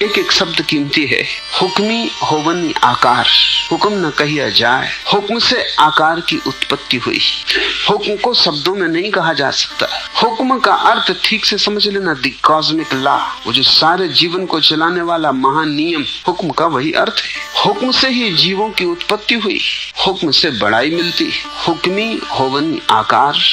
एक एक शब्द कीमती है। हुक्मी होवन आकार, हुक्म न कहिया जाए। हुक्म से आकार की उत्पत्ति हुई। हुक्म को शब्दों में नहीं कहा जा सकता। हुक्म का अर्थ ठीक से समझ लेना, द कॉस्मिक लॉ, वो जो सारे जीवन को चलाने वाला महान नियम, हुक्म का वही अर्थ है। हुक्म से ही जीवों की उत्पत्ति हुई, हुक्म से बड़ाई मिलती। हुक्मी होवन आकार,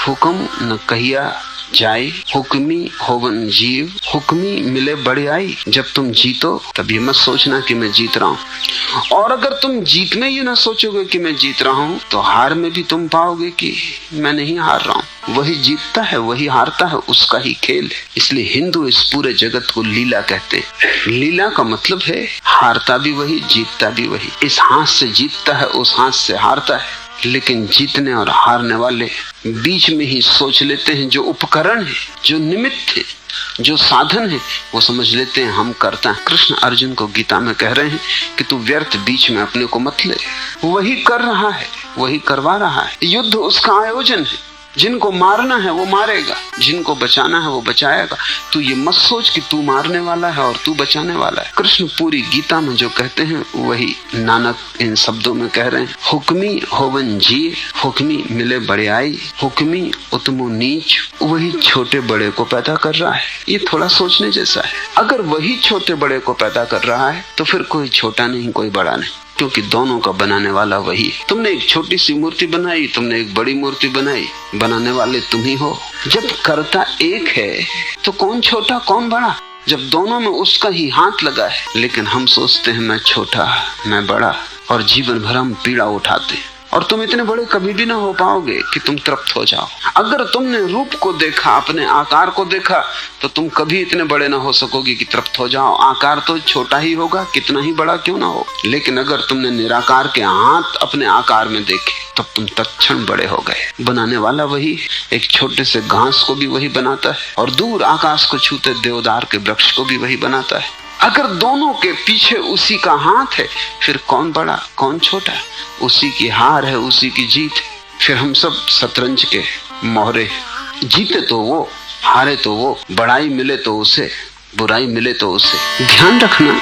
हुक्म न कहिया जाए। हुक्मी होवन जीव, हुक्मी मिले बड़ाई। जब तुम जीतो तब ये मत सोचना कि मैं जीत रहा हूँ, और अगर तुम जीत में ये ना सोचोगे कि मैं जीत रहा हूँ, तो हार में भी तुम पाओगे कि मैं नहीं हार रहा हूँ। वही जीतता है, वही हारता है, उसका ही खेल है। इसलिए हिंदू इस पूरे जगत को लीला कहते हैं। लीला का मतलब है हारता भी वही, जीतता भी वही। इस हाथ से जीतता है, उस हाथ से हारता है। लेकिन जीतने और हारने वाले बीच में ही सोच लेते हैं, जो उपकरण है, जो निमित्त है, जो साधन है, वो समझ लेते हैं हम करता है। कृष्ण अर्जुन को गीता में कह रहे हैं कि तू व्यर्थ बीच में अपने को मत ले। वही कर रहा है, वही करवा रहा है। युद्ध उसका आयोजन है। जिनको मारना है वो मारेगा, जिनको बचाना है वो बचाएगा। तू ये मत सोच कि तू मारने वाला है और तू बचाने वाला है। कृष्ण पूरी गीता में जो कहते हैं वही नानक इन शब्दों में कह रहे हैं। हुक्मी होवन जी, हुक्मी मिले बड़ाई। हुक्मी उतमो नीच, वही छोटे बड़े को पैदा कर रहा है। ये थोड़ा सोचने जैसा है। अगर वही छोटे बड़े को पैदा कर रहा है तो फिर कोई छोटा नहीं, कोई बड़ा नहीं, क्योंकि दोनों का बनाने वाला वही है। तुमने एक छोटी सी मूर्ति बनाई, तुमने एक बड़ी मूर्ति बनाई, बनाने वाले तुम ही हो। जब कर्ता एक है तो कौन छोटा कौन बड़ा, जब दोनों में उसका ही हाथ लगा है। लेकिन हम सोचते हैं मैं छोटा, मैं बड़ा, और जीवन भर हम पीड़ा उठाते हैं। और तुम इतने बड़े कभी भी ना हो पाओगे कि तुम तृप्त हो जाओ। अगर तुमने रूप को देखा, अपने आकार को देखा, तो तुम कभी इतने बड़े ना हो सकोगे कि तृप्त हो जाओ। आकार तो छोटा ही होगा, कितना ही बड़ा क्यों ना हो। लेकिन अगर तुमने निराकार के हाथ अपने आकार में देखे, तब तुम तत्क्षण बड़े हो गए। बनाने वाला वही, एक छोटे से घास को भी वही बनाता है, और दूर आकाश को छूते देवदार के वृक्ष को भी वही बनाता है। अगर दोनों के पीछे उसी का हाथ है, फिर कौन बड़ा कौन छोटा, उसी की हार है, उसी की जीत है। फिर हम सब शतरंज के मोहरे, जीते तो वो, हारे तो वो, बड़ाई मिले तो उसे, बुराई मिले तो उसे। ध्यान रखना,